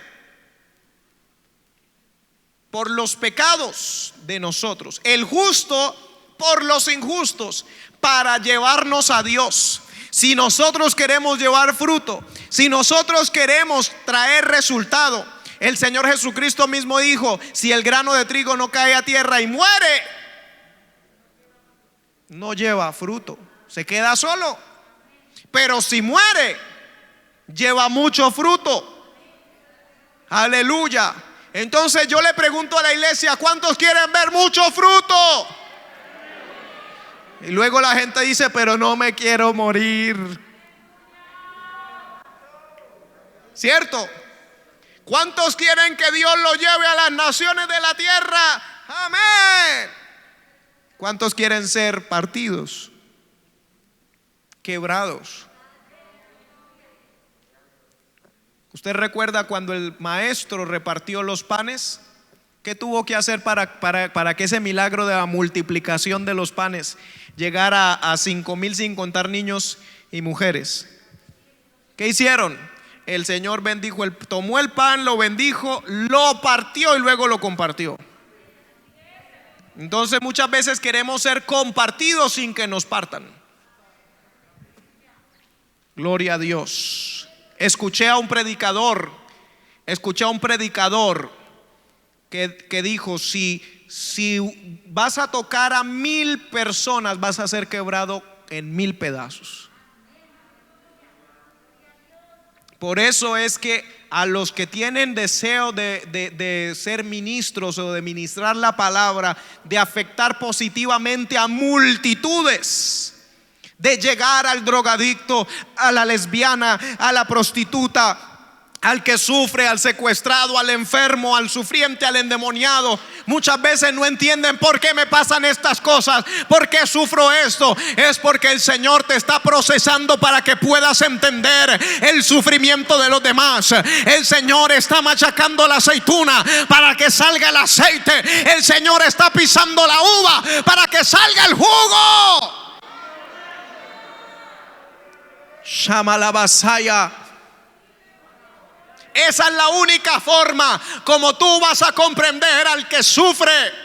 A: Por los pecados de nosotros, el justo por los injustos, para llevarnos a Dios. Si nosotros queremos llevar fruto, si nosotros queremos traer resultado, el Señor Jesucristo mismo dijo: si el grano de trigo no cae a tierra y muere, no lleva fruto, se queda solo. Pero si muere, lleva mucho fruto. Aleluya. Entonces yo le pregunto a la iglesia: ¿cuántos quieren ver mucho fruto? Y luego la gente dice: pero no me quiero morir. ¿Cierto? ¿Cuántos quieren que Dios lo lleve a las naciones de la tierra? Amén. ¿Cuántos quieren ser partidos, quebrados? ¿Usted recuerda cuando el maestro repartió los panes? ¿Qué tuvo que hacer para que ese milagro de la multiplicación de los panes llegara a 5,000 sin contar niños y mujeres? ¿Qué hicieron? El Señor bendijo, tomó el pan, lo bendijo, lo partió y luego lo compartió. Entonces muchas veces queremos ser compartidos sin que nos partan. Gloria a Dios. Escuché a un predicador que dijo: si vas a tocar a 1000 personas, vas a ser quebrado en 1000 pedazos. Por eso es que a los que tienen deseo de ser ministros o de ministrar la palabra, de afectar positivamente a multitudes, de llegar al drogadicto, a la lesbiana, a la prostituta, al que sufre, al secuestrado, al enfermo, al sufriente, al endemoniado, muchas veces no entienden por qué me pasan estas cosas, por qué sufro esto. Es porque el Señor te está procesando para que puedas entender el sufrimiento de los demás. El Señor está machacando la aceituna para que salga el aceite. El Señor está pisando la uva para que salga el jugo. Shama la vasaya. Esa es la única forma como tú vas a comprender al que sufre.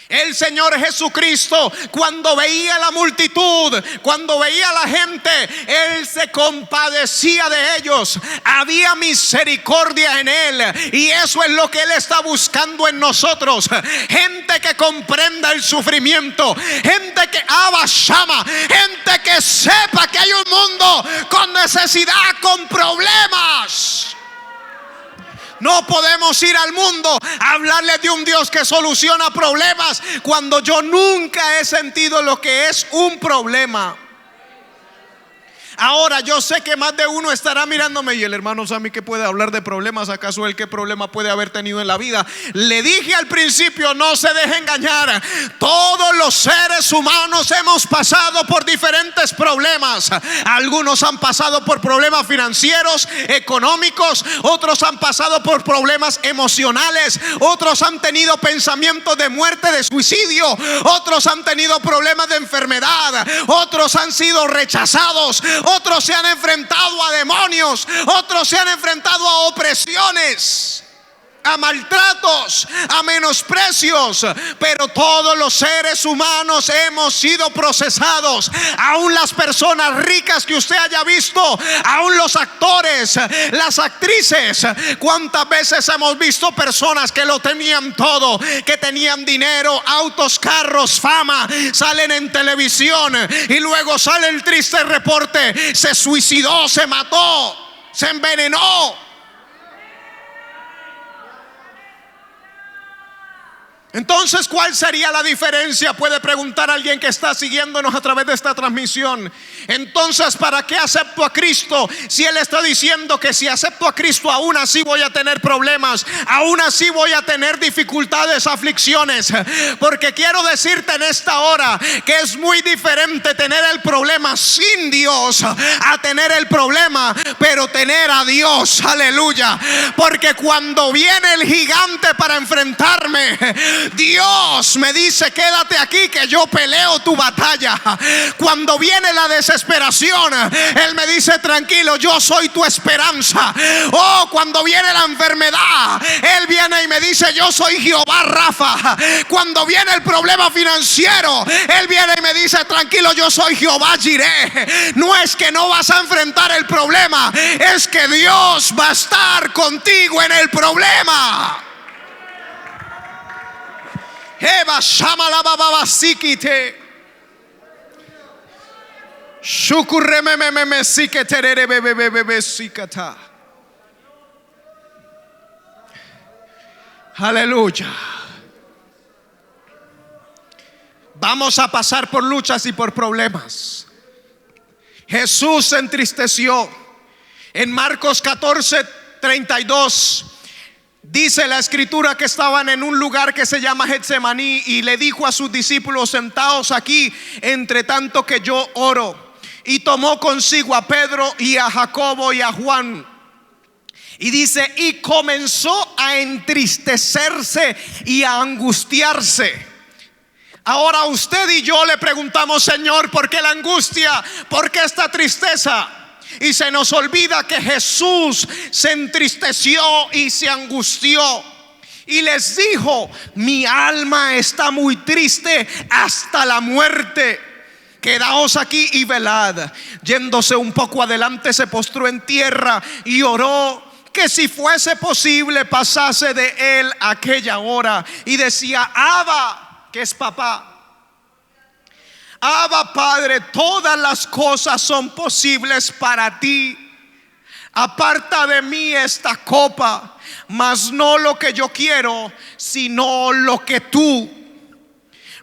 A: El Señor Jesucristo, cuando veía la multitud, cuando veía la gente, Él se compadecía de ellos. Había misericordia en Él, y eso es lo que Él está buscando en nosotros. Gente que comprenda el sufrimiento, gente que abashama, gente que sepa que hay un mundo con necesidad, con problemas. No podemos ir al mundo a hablarle de un Dios que soluciona problemas cuando yo nunca he sentido lo que es un problema. Ahora yo sé que más de uno estará mirándome: y el hermano Sammy, ¿qué puede hablar de problemas? ¿Acaso él qué problema puede haber tenido en la vida? Le dije al principio: no se deje engañar. Todos los seres humanos hemos pasado por diferentes problemas. Algunos han pasado por problemas financieros, económicos. Otros han pasado por problemas emocionales. Otros han tenido pensamientos de muerte, de suicidio. Otros han tenido problemas de enfermedad. Otros han sido rechazados. Otros se han enfrentado a demonios. Otros se han enfrentado a opresiones, a maltratos, a menosprecios. Pero todos los seres humanos hemos sido procesados. Aún las personas ricas que usted haya visto, aún los actores, las actrices. ¿Cuántas veces hemos visto personas que lo tenían todo, que tenían dinero, autos, carros, fama, salen en televisión y luego sale el triste reporte: se suicidó, se mató, se envenenó? Entonces, ¿cuál sería la diferencia? Puede preguntar alguien que está siguiéndonos a través de esta transmisión. Entonces, ¿para qué acepto a Cristo? Si Él está diciendo que si acepto a Cristo, aún así voy a tener problemas, aún así voy a tener dificultades, aflicciones. Porque quiero decirte en esta hora que es muy diferente tener el problema sin Dios a tener el problema pero tener a Dios. Aleluya. Porque cuando viene el gigante para enfrentarme, Dios me dice: quédate aquí que yo peleo tu batalla. Cuando viene la desesperación, Él me dice: tranquilo, yo soy tu esperanza. Oh, cuando viene la enfermedad, Él viene y me dice: yo soy Jehová Rafa. Cuando viene el problema financiero, Él viene y me dice: tranquilo, yo soy Jehová Jireh. No es que no vas a enfrentar el problema, es que Dios va a estar contigo en el problema. Eva shama la baba sikite. Shukureme me sikete bebe sikata. Aleluya. Vamos a pasar por luchas y por problemas. Jesús se entristeció. En Marcos 14:32 dice la escritura que estaban en un lugar que se llama Getsemaní, y le dijo a sus discípulos: sentaos aquí entre tanto que yo oro. Y tomó consigo a Pedro y a Jacobo y a Juan. Y dice: y comenzó a entristecerse y a angustiarse. Ahora usted y yo le preguntamos: Señor, ¿por qué la angustia? ¿Por qué esta tristeza? Y se nos olvida que Jesús se entristeció y se angustió. Y les dijo: mi alma está muy triste hasta la muerte. quedaos aquí y velad. Yéndose un poco adelante, se postró en tierra y oró que si fuese posible pasase de él aquella hora. Y decía: Abba, que es papá, Abba Padre, todas las cosas son posibles para ti. Aparta de mí esta copa, mas no lo que yo quiero, sino lo que tú.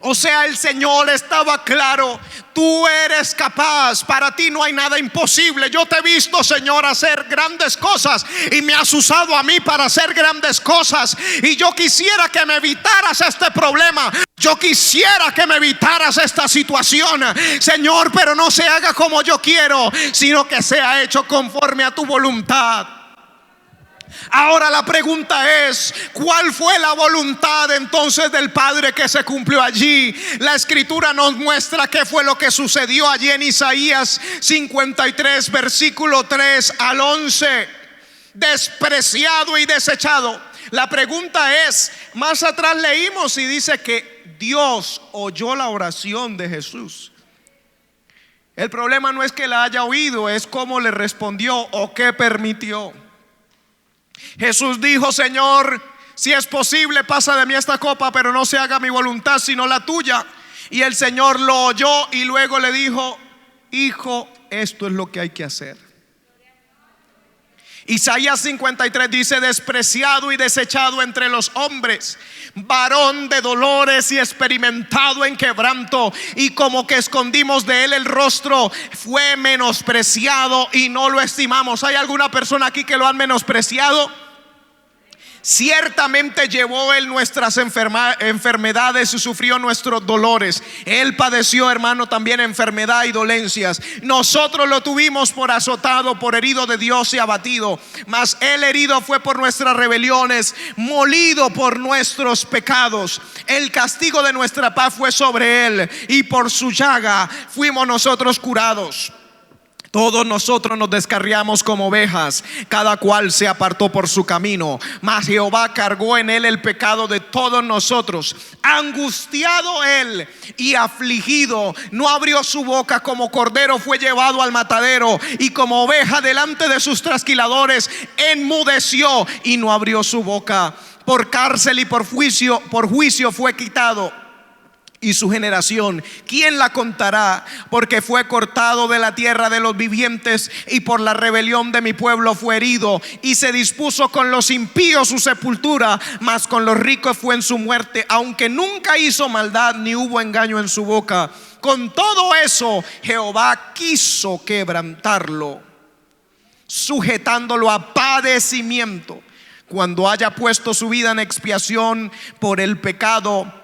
A: O sea, el Señor estaba claro: tú eres capaz, para ti no hay nada imposible. Yo te he visto, Señor, hacer grandes cosas y me has usado a mí para hacer grandes cosas. Y yo quisiera que me evitaras este problema, yo quisiera que me evitaras esta situación, Señor, pero no se haga como yo quiero, sino que sea hecho conforme a tu voluntad. Ahora la pregunta es: ¿cuál fue la voluntad entonces del Padre que se cumplió allí? La Escritura nos muestra qué fue lo que sucedió allí en Isaías 53, versículo 3 al 11. Despreciado y desechado. La pregunta es, más atrás leímos y dice que Dios oyó la oración de Jesús. El problema no es que la haya oído, es cómo le respondió o qué permitió. Jesús dijo: Señor, si es posible, pasa de mí esta copa, pero no se haga mi voluntad sino la tuya. Y el Señor lo oyó y luego le dijo: Hijo, esto es lo que hay que hacer. Isaías 53 dice: despreciado y desechado entre los hombres, varón de dolores y experimentado en quebranto, y como que escondimos de él el rostro. Fue menospreciado y no lo estimamos. ¿Hay alguna persona aquí que lo han menospreciado? Ciertamente llevó él nuestras enfermedades y sufrió nuestros dolores. Él padeció, hermano, también enfermedad y dolencias. Nosotros lo tuvimos por azotado, por herido de Dios y abatido. Mas él herido fue por nuestras rebeliones, molido por nuestros pecados. El castigo de nuestra paz fue sobre él, y por su llaga fuimos nosotros curados. Todos nosotros nos descarriamos como ovejas, cada cual se apartó por su camino, mas Jehová cargó en él el pecado de todos nosotros. Angustiado él y afligido, no abrió su boca. Como cordero fue llevado al matadero, y como oveja delante de sus trasquiladores enmudeció y no abrió su boca. Por cárcel y por juicio fue quitado. Y su generación, ¿quién la contará? Porque fue cortado de la tierra de los vivientes, y por la rebelión de mi pueblo fue herido. Y se dispuso con los impíos su sepultura, mas con los ricos fue en su muerte. Aunque nunca hizo maldad, ni hubo engaño en su boca. Con todo eso, Jehová quiso quebrantarlo, sujetándolo a padecimiento. Cuando haya puesto su vida en expiación por el pecado,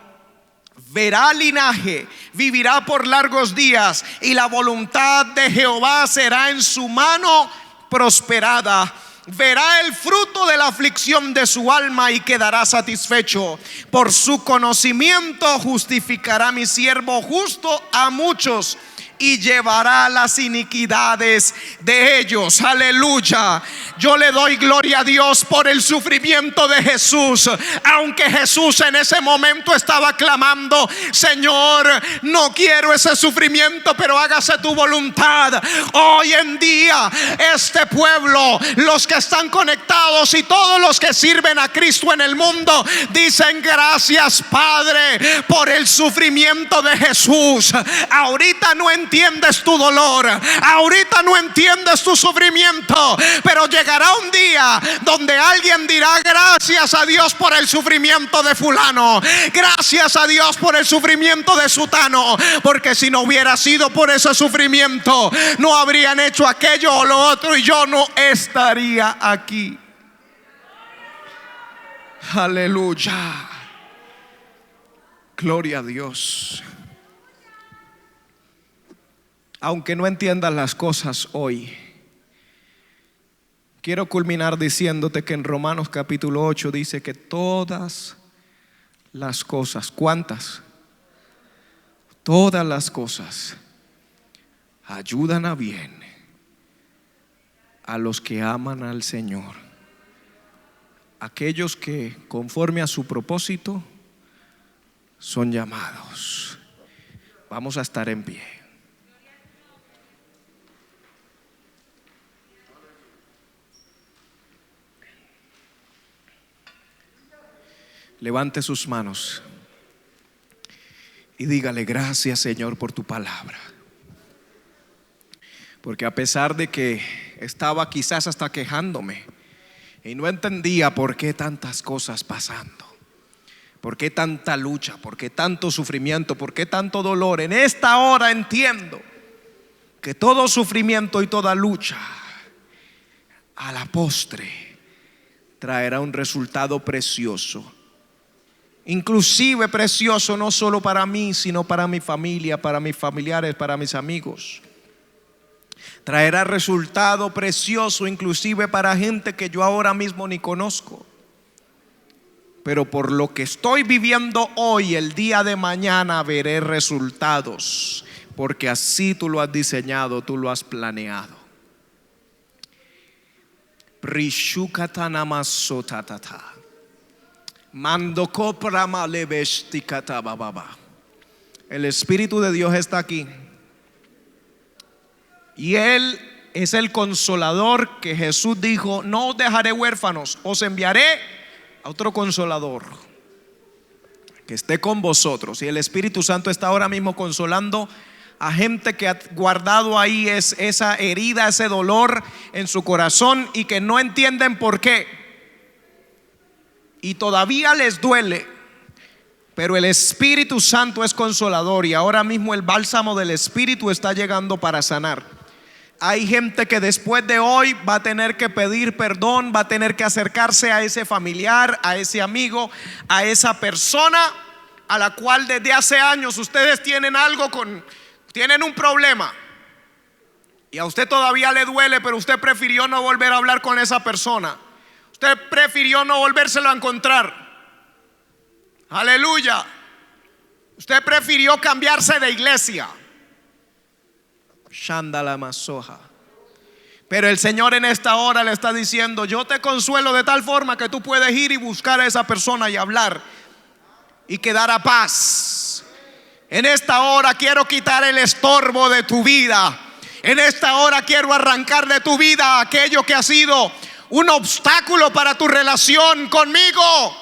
A: verá linaje, vivirá por largos días, y la voluntad de Jehová será en su mano prosperada. Verá el fruto de la aflicción de su alma y quedará satisfecho. Por su conocimiento justificará mi siervo justo a muchos, y llevará las iniquidades de ellos. Aleluya. Yo le doy gloria a Dios por el sufrimiento de Jesús. Aunque Jesús en ese momento estaba clamando: Señor, no quiero ese sufrimiento, pero hágase tu voluntad. Hoy en día este pueblo, los que están conectados y todos los que sirven a Cristo en el mundo, dicen: gracias, Padre, por el sufrimiento de Jesús. Ahorita no entiendes tu dolor, ahorita no entiendes tu sufrimiento, pero llegará un día donde alguien dirá: gracias a Dios por el sufrimiento de fulano, gracias a Dios por el sufrimiento de sutano, porque si no hubiera sido por ese sufrimiento, no habrían hecho aquello o lo otro, y yo no estaría aquí. Aleluya. Gloria a Dios. Aunque no entiendas las cosas hoy, quiero culminar diciéndote que en Romanos capítulo 8 dice que todas las cosas, ¿cuántas? Todas las cosas ayudan a bien a los que aman al Señor, aquellos que conforme a su propósito son llamados. Vamos a estar en pie. levante sus manos y dígale: gracias, Señor, por tu palabra. Porque a pesar de que estaba quizás hasta quejándome y no entendía por qué tantas cosas pasando, por qué tanta lucha, por qué tanto sufrimiento, por qué tanto dolor, en esta hora entiendo que todo sufrimiento y toda lucha a la postre traerá un resultado precioso. Inclusive precioso no solo para mí, sino para mi familia, para mis familiares, para mis amigos. Traerá resultado precioso inclusive para gente que yo ahora mismo ni conozco. Pero por lo que estoy viviendo hoy, el día de mañana veré resultados, porque así tú lo has diseñado, tú lo has planeado. El Espíritu de Dios está aquí. Y Él es el consolador que Jesús dijo: no os dejaré huérfanos, os enviaré a otro consolador que esté con vosotros. Y el Espíritu Santo está ahora mismo consolando a gente que ha guardado ahí esa herida, ese dolor en su corazón y que no entienden por qué. Y todavía les duele, pero el Espíritu Santo es consolador y ahora mismo el bálsamo del Espíritu está llegando para sanar. Hay gente que después de hoy va a tener que pedir perdón, va a tener que acercarse a ese familiar, a ese amigo, a esa persona a la cual desde hace años ustedes tienen tienen un problema y a usted todavía le duele, pero usted prefirió no volver a hablar con esa persona. Usted prefirió no volvérselo a encontrar. Aleluya. Usted prefirió cambiarse de iglesia. Shandala masoja. Pero el Señor en esta hora le está diciendo: yo te consuelo de tal forma que tú puedes ir y buscar a esa persona y hablar y quedar a paz. En esta hora quiero quitar el estorbo de tu vida. En esta hora quiero arrancar de tu vida aquello que ha sido un obstáculo para tu relación conmigo.